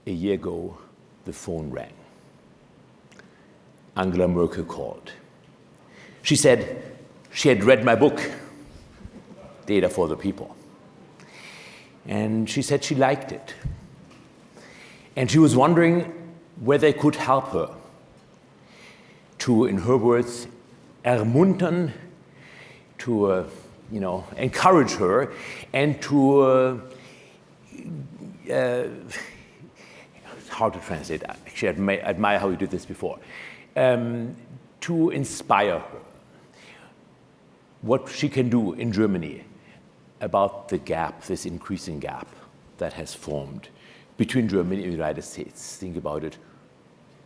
a year ago, the phone rang. Angela Merkel called. She said she had read my book, Data for the People. And she said she liked it. And she was wondering whether I could help her to, in her words, ermuntern, to encourage her, and to how to translate that? Actually, I admire how you did this before. To inspire her, what she can do in Germany about the gap, this increasing gap that has formed between Germany and the United States. Think about it,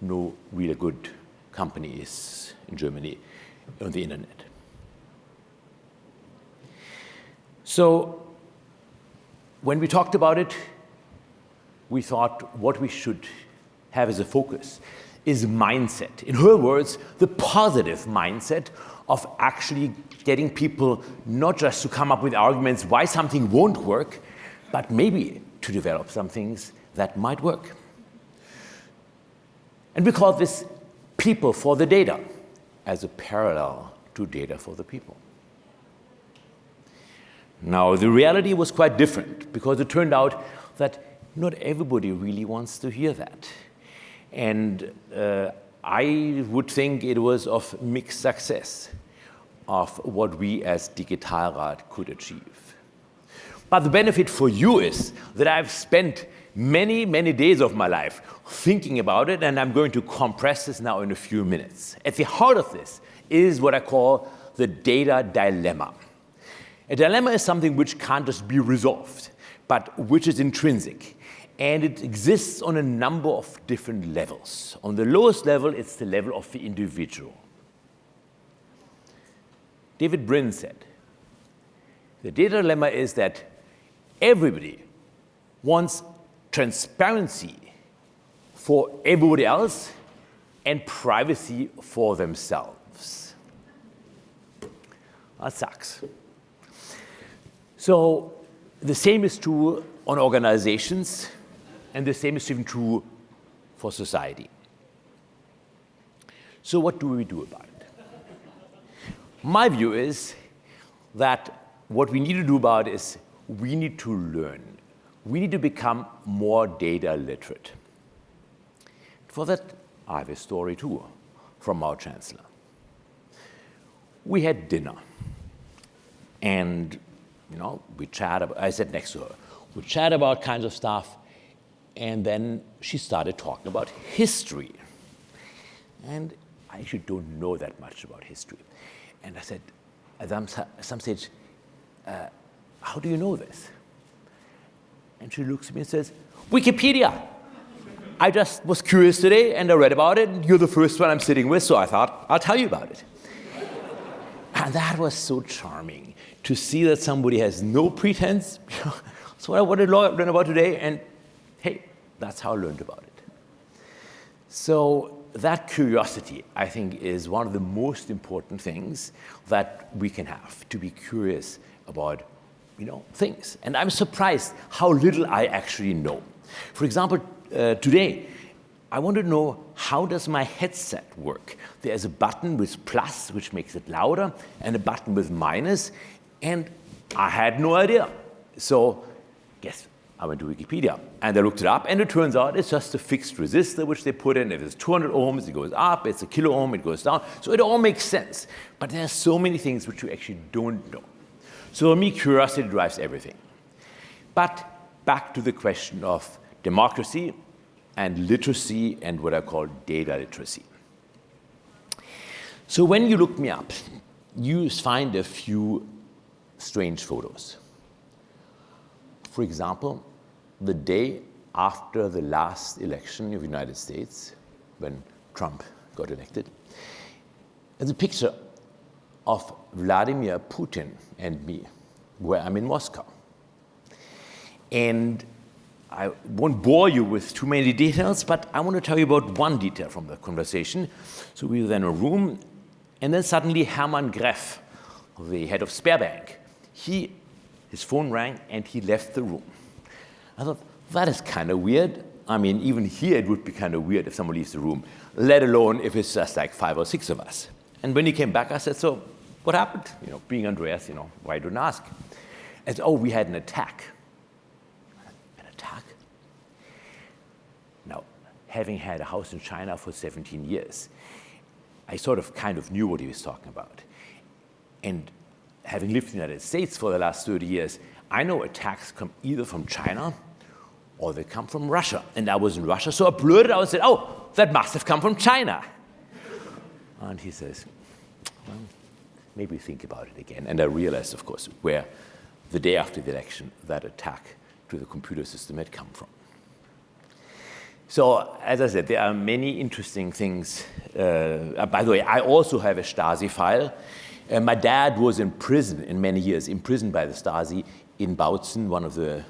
no really good company is in Germany on the internet. So when we talked about it, we thought what we should have as a focus is mindset. In her words, the positive mindset of actually getting people not just to come up with arguments why something won't work, but maybe to develop some things that might work. And we call this people for the data as a parallel to data for the people. Now, the reality was quite different because it turned out that not everybody really wants to hear that. And I would think it was of mixed success of what we as Digitalrat could achieve. But the benefit for you is that I've spent many, many days of my life thinking about it, and I'm going to compress this now in a few minutes. At the heart of this is what I call the data dilemma. A dilemma is something which can't just be resolved, but which is intrinsic. And it exists on a number of different levels. On the lowest level, it's the level of the individual. David Brin said, the data dilemma is that everybody wants transparency for everybody else and privacy for themselves. That sucks. So the same is true on organizations, and the same is even true for society. So what do we do about it? My view is that what we need to do about it is we need to learn. We need to become more data literate. For that, I have a story too from our chancellor. We had dinner, and we chat about, I sat next to her. We chat about kinds of stuff, and then she started talking about history. And I actually don't know that much about history. And I said, at some stage, how do you know this? And she looks at me and says, Wikipedia. I just was curious today, and I read about it, and you're the first one I'm sitting with, so I thought, I'll tell you about it. And that was so charming to see that somebody has no pretense. So what I wanted to learn about today, and hey, that's how I learned about it. So that curiosity, I think, is one of the most important things that we can have, to be curious about things. And I'm surprised how little I actually know. For example, today, I want to know, how does my headset work? There's a button with plus, which makes it louder, and a button with minus, and I had no idea. So, guess I went to Wikipedia, and I looked it up, and it turns out it's just a fixed resistor which they put in. If it's 200 ohms, it goes up. It's a kilo ohm, it goes down. So it all makes sense. But there are so many things which you actually don't know. So for me, curiosity drives everything. But back to the question of democracy and literacy and what I call data literacy. So when you look me up, you find a few strange photos. For example, the day after the last election of the United States, when Trump got elected, there's a picture of Vladimir Putin and me, where I'm in Moscow. And I won't bore you with too many details, but I want to tell you about one detail from the conversation. So we were in a room, and then suddenly Hermann Greff, the head of Sberbank, his phone rang and he left the room. I thought, that is kind of weird. I mean, even here it would be kind of weird if someone leaves the room, let alone if it's just like 5 or 6 of us. And when he came back, I said, so what happened? Being Andreas, why don't ask? I said, oh, we had an attack. An attack? Now, having had a house in China for 17 years, I sort of kind of knew what he was talking about. And having lived in the United States for the last 30 years, I know attacks come either from China or they come from Russia. And I was in Russia, so I blurted out and said, oh, that must have come from China. And he says, well, maybe think about it again. And I realized, of course, where the day after the election that attack to the computer system had come from. So, as I said, there are many interesting things. By the way, I also have a Stasi file. My dad was in prison in many years, imprisoned by the Stasi in Bautzen, one of the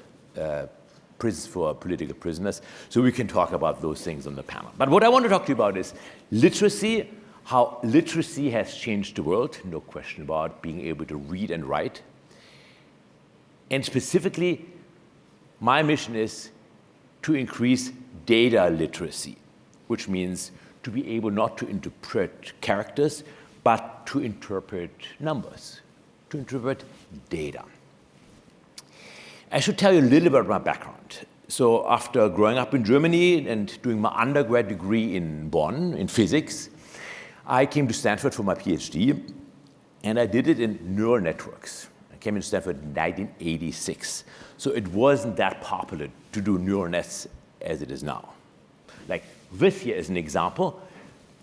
prisons for political prisoners. So we can talk about those things on the panel. But what I want to talk to you about is literacy, how literacy has changed the world, no question about being able to read and write. And specifically, my mission is to increase data literacy, which means to be able not to interpret characters, but to interpret numbers, to interpret data. I should tell you a little bit about my background. So after growing up in Germany and doing my undergrad degree in Bonn in physics, I came to Stanford for my PhD, and I did it in neural networks. I came to Stanford in 1986. So it wasn't that popular to do neural nets as it is now. Like this here is an example,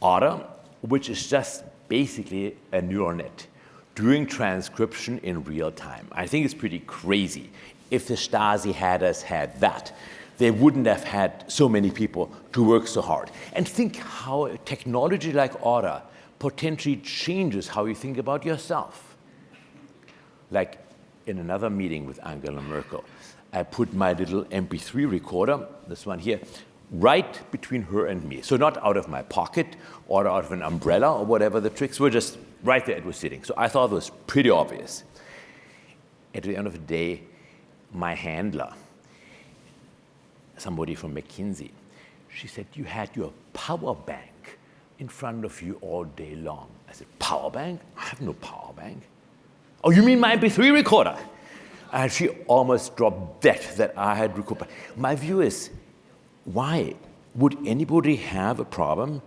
Otter, which is just basically a neural net doing transcription in real time. I think it's pretty crazy. If the Stasi hackers had that, they wouldn't have had so many people to work so hard. And think how a technology like Otter potentially changes how you think about yourself. Like in another meeting with Angela Merkel, I put my little MP3 recorder, this one here, right between her and me. So not out of my pocket or out of an umbrella or whatever the tricks were, just right there it was sitting. So I thought it was pretty obvious. At the end of the day, my handler, somebody from McKinsey, she said, you had your power bank in front of you all day long. I said, power bank? I have no power bank. Oh, you mean my MP3 recorder? And she almost dropped dead that I had recorded. My view is, why would anybody have a problem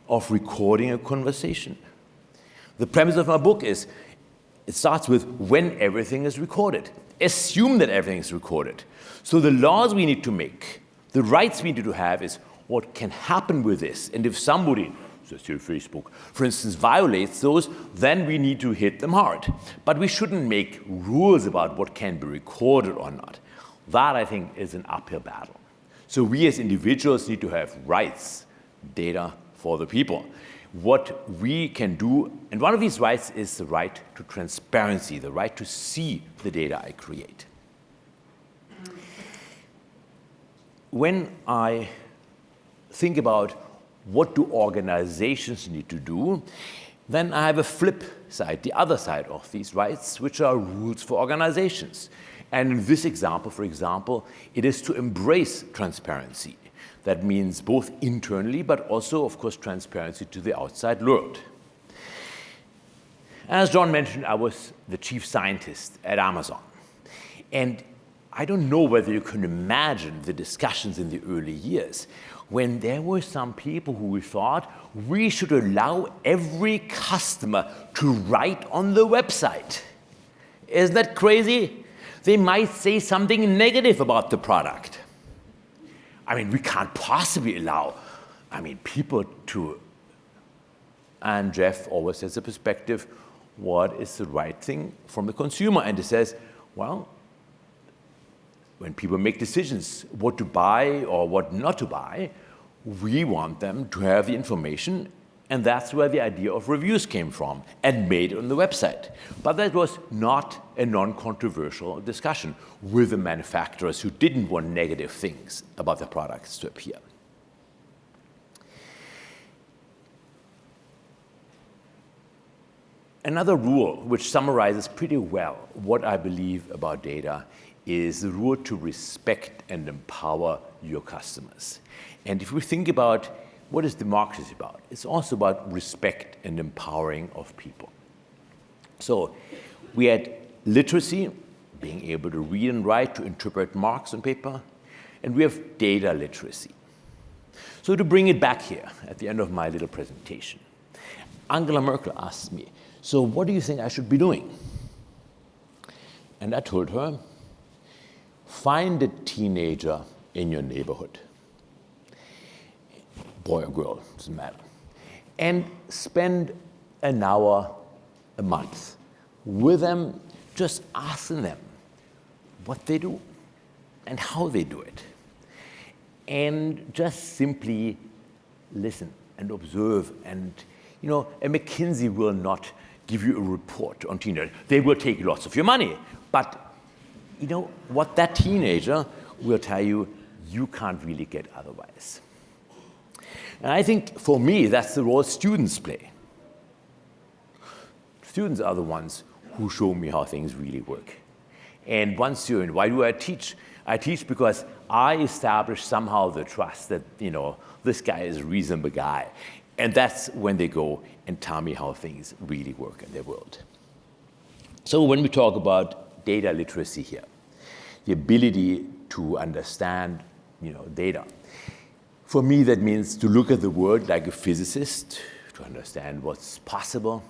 of recording a conversation? The premise of my book is, it starts with when everything is recorded. Assume that everything is recorded. So the laws we need to make, the rights we need to have is what can happen with this. And if somebody, says here Facebook, for instance, violates those, then we need to hit them hard. But we shouldn't make rules about what can be recorded or not. That, I think, is an uphill battle. So we as individuals need to have rights, data for the people. What we can do, and one of these rights is the right to transparency, the right to see the data I create. When I think about what do organizations need to do, then I have a flip side, the other side of these rights, which are rules for organizations. And in this example, for example, it is to embrace transparency. That means both internally, but also, of course, transparency to the outside world. As John mentioned, I was the chief scientist at Amazon. And I don't know whether you can imagine the discussions in the early years when there were some people who thought we should allow every customer to write on the website. Isn't that crazy? They might say something negative about the product. I mean, we can't possibly allow, people to, and Jeff always has a perspective, what is the right thing from the consumer? And he says, well, when people make decisions what to buy or what not to buy, we want them to have the information, and that's where the idea of reviews came from and made it on the website. But that was not a non-controversial discussion with the manufacturers who didn't want negative things about their products to appear. Another rule which summarizes pretty well what I believe about data is the rule to respect and empower your customers. And if we think about what is democracy about, it's also about respect and empowering of people. So we had literacy, being able to read and write, to interpret marks on paper, and we have data literacy. So to bring it back here at the end of my little presentation, Angela Merkel asked me, so what do you think I should be doing? And I told her, find a teenager in your neighborhood, boy or girl, doesn't matter, and spend an hour a month with them, just asking them what they do and how they do it. And just simply listen and observe. And a McKinsey will not give you a report on teenagers. They will take lots of your money. But what that teenager will tell you, you can't really get otherwise. And I think for me, that's the role students play. Students are the ones who show me how things really work. And why do I teach? I teach because I establish somehow the trust that, this guy is a reasonable guy. And that's when they go and tell me how things really work in their world. So when we talk about data literacy here, the ability to understand, data, for me that means to look at the world like a physicist, to understand what's possible,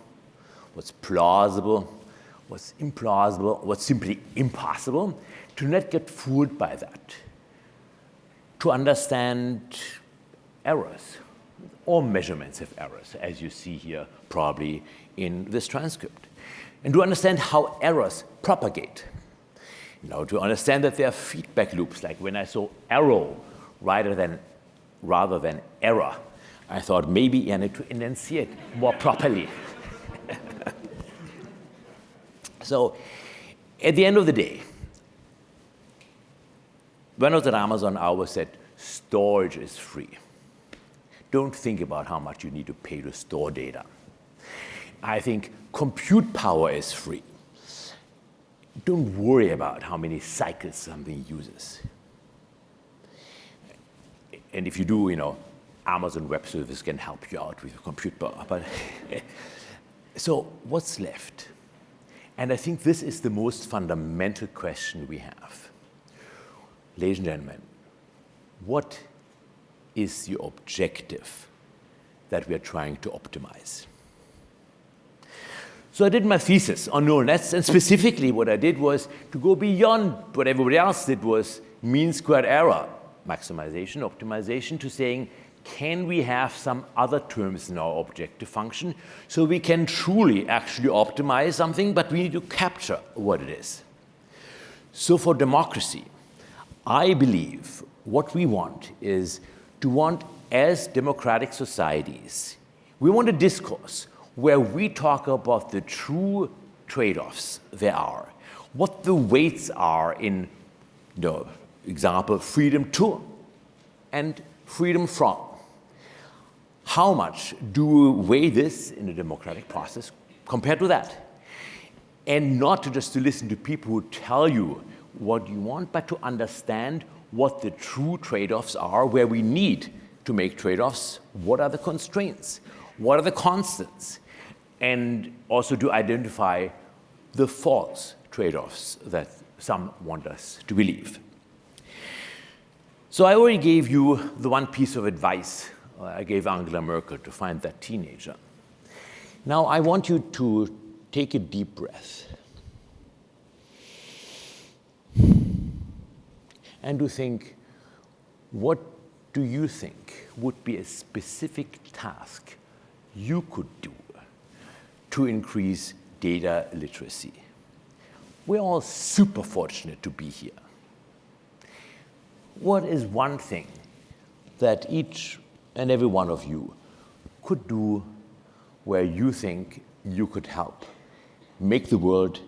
what's plausible, what's implausible, what's simply impossible, to not get fooled by that, to understand errors. All measurements have errors, as you see here probably in this transcript, and to understand how errors propagate. To understand that there are feedback loops, like when I saw arrow rather than error, I thought maybe I need to enunciate more properly. So at the end of the day, when I was at Amazon, I always said, storage is free. Don't think about how much you need to pay to store data. I think compute power is free. Don't worry about how many cycles something uses. And if you do, Amazon Web Service can help you out with your compute power. But so what's left? And I think this is the most fundamental question we have. Ladies and gentlemen, what is the objective that we are trying to optimize? So I did my thesis on neural nets, and specifically what I did was to go beyond what everybody else did, was mean squared error maximization, optimization, to saying, can we have some other terms in our objective function so we can truly actually optimize something, but we need to capture what it is. So for democracy, I believe what we want is as democratic societies, we want a discourse where we talk about the true trade-offs there are, what the weights are in, example, freedom to and freedom from. How much do we weigh this in a democratic process compared to that? And not just to listen to people who tell you what you want, but to understand what the true trade-offs are, where we need to make trade-offs, what are the constraints, what are the constants, and also to identify the false trade-offs that some want us to believe. So I already gave you the one piece of advice I gave Angela Merkel to find that teenager. Now I want you to take a deep breath and to think, what do you think would be a specific task you could do to increase data literacy? We're all super fortunate to be here. What is one thing that each and every one of you could do where you think you could help make the world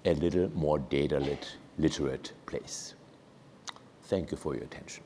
a little more data literate place? Thank you for your attention.